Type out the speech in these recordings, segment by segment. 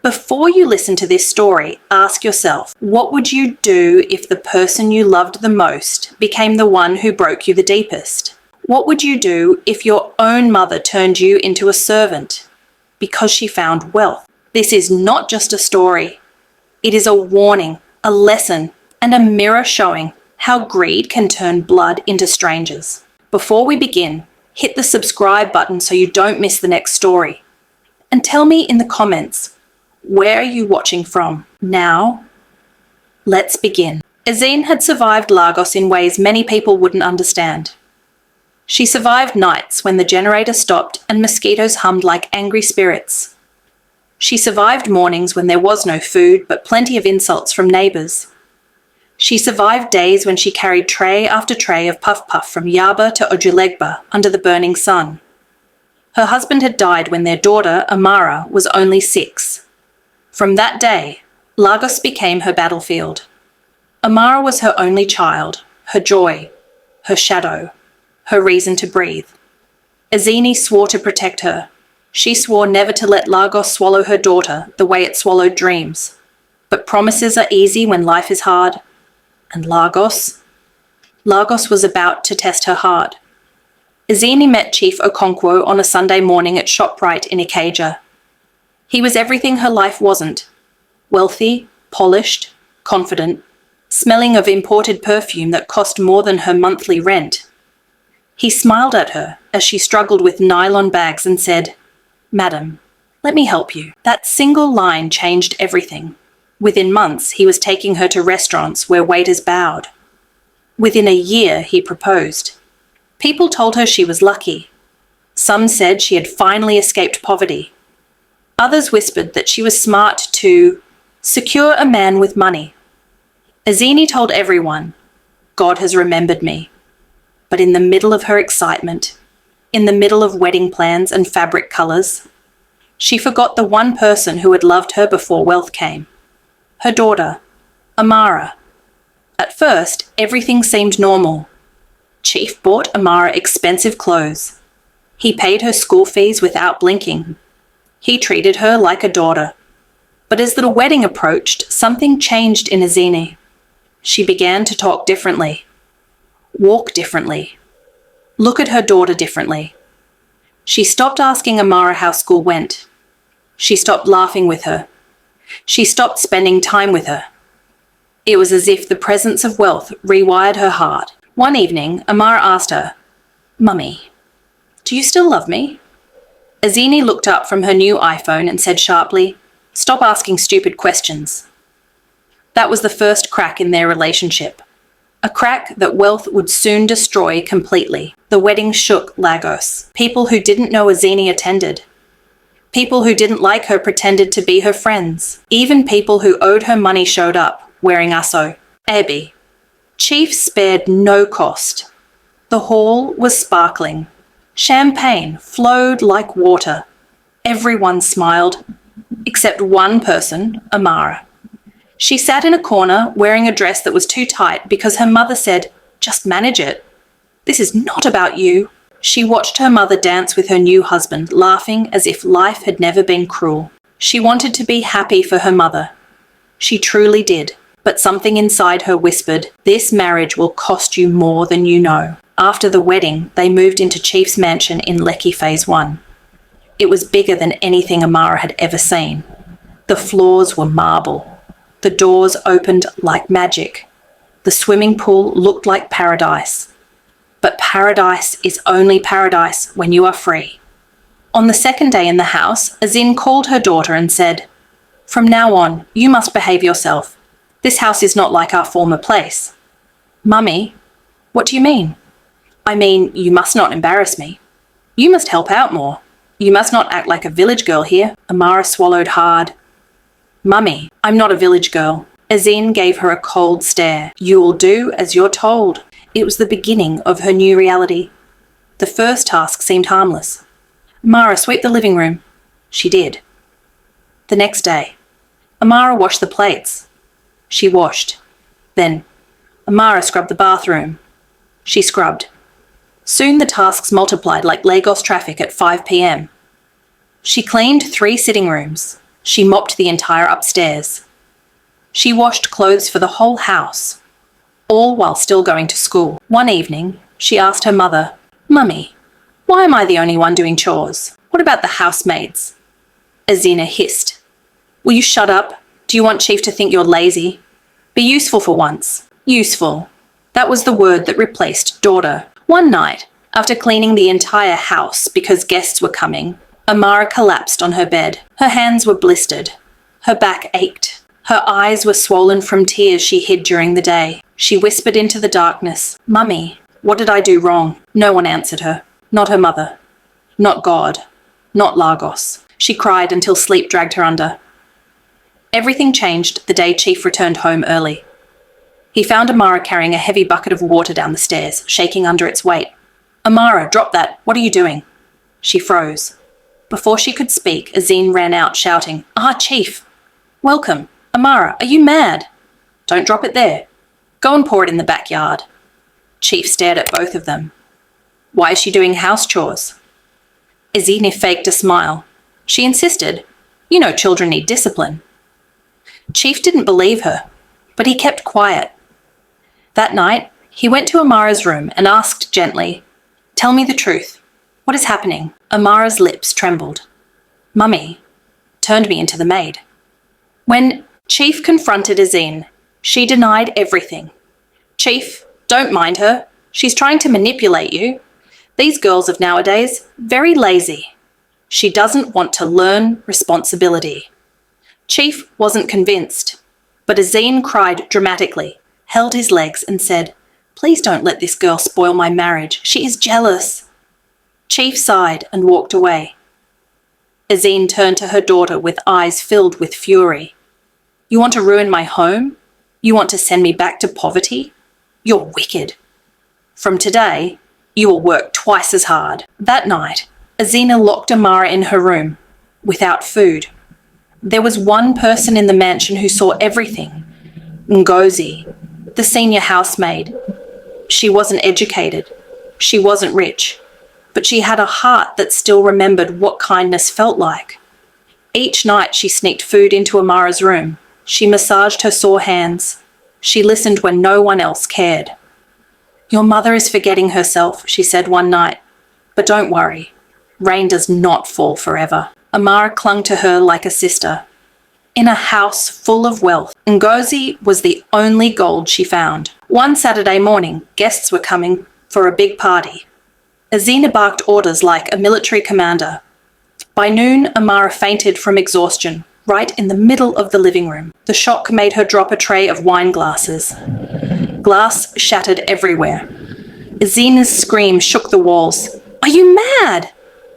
Before you listen to this story, ask yourself, what would you do if the person you loved the most became the one who broke you the deepest? What would you do if your own mother turned you into a servant because she found wealth? This is not just a story. It is a warning, a lesson, and a mirror showing how greed can turn blood into strangers. Before we begin, hit the subscribe button so you don't miss the next story. And tell me in the comments, where are you watching from? Now, let's begin. Ezine had survived Lagos in ways many people wouldn't understand. She survived nights when the generator stopped and mosquitoes hummed like angry spirits. She survived mornings when there was no food but plenty of insults from neighbours. She survived days when she carried tray after tray of puff-puff from Yaba to Ojulegba under the burning sun. Her husband had died when their daughter, Amara, was only 6. From that day, Lagos became her battlefield. Amara was her only child, her joy, her shadow, her reason to breathe. Ezine swore to protect her. She swore never to let Lagos swallow her daughter the way it swallowed dreams. But promises are easy when life is hard. And Lagos was about to test her heart. Ezine met Chief Okonkwo on a Sunday morning at ShopRite in Ikeja. He was everything her life wasn't. Wealthy, polished, confident, smelling of imported perfume that cost more than her monthly rent. He smiled at her as she struggled with nylon bags and said, "Madam, let me help you." That single line changed everything. Within months, he was taking her to restaurants where waiters bowed. Within a year, he proposed. People told her she was lucky. Some said she had finally escaped poverty. Others whispered that she was smart to secure a man with money. Ezine told everyone, "God has remembered me." But in the middle of her excitement, in the middle of wedding plans and fabric colours, she forgot the one person who had loved her before wealth came. Her daughter, Amara. At first, everything seemed normal. Chief bought Amara expensive clothes. He paid her school fees without blinking. He treated her like a daughter. But as the wedding approached, something changed in Ezine. She began to talk differently, walk differently, look at her daughter differently. She stopped asking Amara how school went. She stopped laughing with her. She stopped spending time with her. It was as if the presence of wealth rewired her heart. One evening, Amara asked her, "Mummy, do you still love me?" Ezine looked up from her new iPhone and said sharply, "Stop asking stupid questions." That was the first crack in their relationship. A crack that wealth would soon destroy completely. The wedding shook Lagos. People who didn't know Ezine attended. People who didn't like her pretended to be her friends. Even people who owed her money showed up, wearing aso. Ebi. Chief spared no cost. The hall was sparkling. Champagne flowed like water. Everyone smiled, except one person, Amara. She sat in a corner wearing a dress that was too tight because her mother said, "Just manage it. This is not about you." She watched her mother dance with her new husband, laughing as if life had never been cruel. She wanted to be happy for her mother. She truly did. But something inside her whispered, "This marriage will cost you more than you know." After the wedding, they moved into Chief's mansion in Lekki Phase 1. It was bigger than anything Amara had ever seen. The floors were marble. The doors opened like magic. The swimming pool looked like paradise. But paradise is only paradise when you are free. On the second day in the house, Ezine called her daughter and said, "From now on, you must behave yourself. This house is not like our former place." "Mummy, what do you mean?" "I mean, you must not embarrass me. You must help out more. You must not act like a village girl here." Amara swallowed hard. "Mummy, I'm not a village girl." Ezine gave her a cold stare. "You will do as you're told." It was the beginning of her new reality. The first task seemed harmless. "Amara, sweep the living room." She did. The next day, Amara washed the plates. She washed. Then, Amara scrubbed the bathroom. She scrubbed. Soon the tasks multiplied like Lagos traffic at 5 p.m. She cleaned 3 sitting rooms. She mopped the entire upstairs. She washed clothes for the whole house, all while still going to school. One evening, she asked her mother, "Mummy, why am I the only one doing chores? What about the housemaids?" Azina hissed. "Will you shut up? Do you want Chief to think you're lazy? Be useful for once." Useful. That was the word that replaced daughter. One night, after cleaning the entire house because guests were coming, Amara collapsed on her bed. Her hands were blistered. Her back ached. Her eyes were swollen from tears she hid during the day. She whispered into the darkness, "Mummy, what did I do wrong?" No one answered her. Not her mother. Not God. Not Lagos. She cried until sleep dragged her under. Everything changed the day Chief returned home early. He found Amara carrying a heavy bucket of water down the stairs, shaking under its weight. "Amara, drop that. What are you doing?" She froze. Before she could speak, Azine ran out, shouting, "Ah, Chief! Welcome. Amara, are you mad?" "Don't drop it there. Go and pour it in the backyard." Chief stared at both of them. "Why is she doing house chores?" Azine faked a smile. She insisted, "You know children need discipline." Chief didn't believe her, but he kept quiet. That night, he went to Amara's room and asked gently, "Tell me the truth. What is happening?" Amara's lips trembled. "Mummy turned me into the maid." When Chief confronted Azine, she denied everything. "Chief, don't mind her. She's trying to manipulate you. These girls of nowadays, very lazy. She doesn't want to learn responsibility." Chief wasn't convinced, but Azine cried dramatically, held his legs and said, "Please don't let this girl spoil my marriage. She is jealous." Chief sighed and walked away. Azine turned to her daughter with eyes filled with fury. "You want to ruin my home? You want to send me back to poverty? You're wicked. From today, you will work twice as hard." That night, Azina locked Amara in her room, without food. There was one person in the mansion who saw everything. Ngozi, the senior housemaid. She wasn't educated. She wasn't rich. But she had a heart that still remembered what kindness felt like. Each night she sneaked food into Amara's room. She massaged her sore hands. She listened when no one else cared. "Your mother is forgetting herself," she said one night. "But don't worry. Rain does not fall forever." Amara clung to her like a sister. In a house full of wealth, Ngozi was the only gold she found. One Saturday morning, guests were coming for a big party. Azina barked orders like a military commander. By noon, Amara fainted from exhaustion, right in the middle of the living room. The shock made her drop a tray of wine glasses. Glass shattered everywhere. Azina's scream shook the walls. "Are you mad?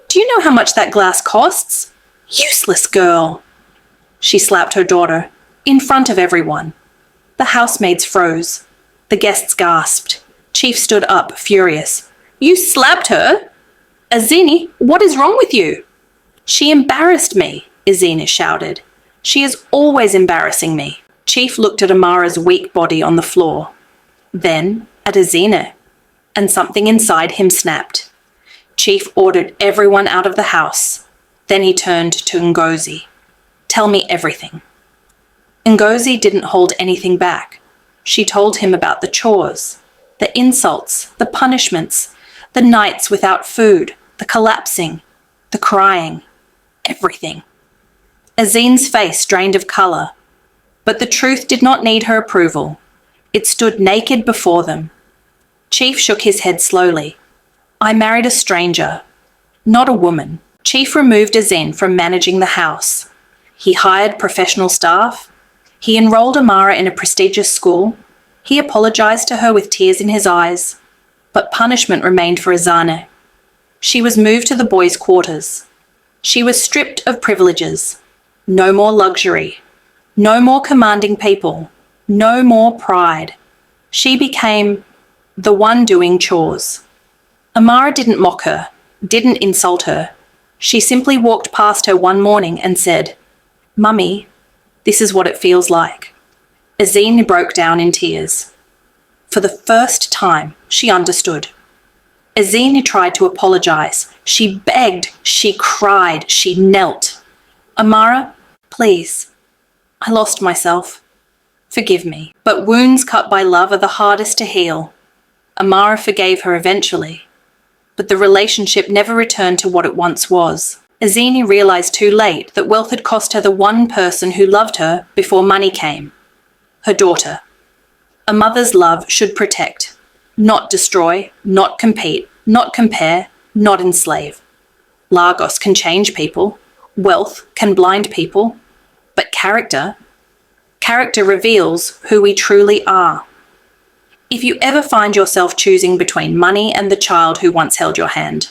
Do you know how much that glass costs? Useless girl!" She slapped her daughter, in front of everyone. The housemaids froze. The guests gasped. Chief stood up, furious. "You slapped her? Azini, what is wrong with you?" "She embarrassed me," Azina shouted. "She is always embarrassing me." Chief looked at Amara's weak body on the floor, then at Azina, and something inside him snapped. Chief ordered everyone out of the house. Then he turned to Ngozi. "Tell me everything." Ngozi didn't hold anything back. She told him about the chores, the insults, the punishments, the nights without food, the collapsing, the crying, everything. Azine's face drained of colour, but the truth did not need her approval. It stood naked before them. Chief shook his head slowly. "I married a stranger, not a woman." Chief removed Azine from managing the house. He hired professional staff. He enrolled Amara in a prestigious school. He apologized to her with tears in his eyes. But punishment remained for Azana. She was moved to the boys' quarters. She was stripped of privileges. No more luxury. No more commanding people. No more pride. She became the one doing chores. Amara didn't mock her, didn't insult her. She simply walked past her one morning and said, "Mummy, this is what it feels like." Azine broke down in tears. For the first time, she understood. Azine tried to apologize. She begged, she cried, she knelt. "Amara, Please, I lost myself. Forgive me. But wounds cut by love are the hardest to heal. Amara forgave her eventually, but the relationship never returned to what it once was. Azini realized too late that wealth had cost her the one person who loved her before money came. Her daughter. A mother's love should protect, not destroy, not compete, not compare, not enslave. Lagos can change people. Wealth can blind people. But character reveals who we truly are. If you ever find yourself choosing between money and the child who once held your hand,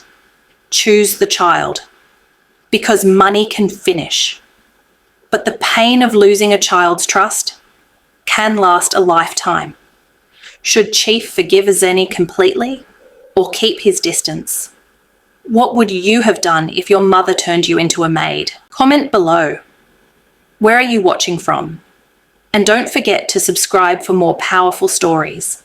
choose the child. Because money can finish. But the pain of losing a child's trust can last a lifetime. Should Chief forgive Azeni completely or keep his distance? What would you have done if your mother turned you into a maid? Comment below. Where are you watching from? And don't forget to subscribe for more powerful stories.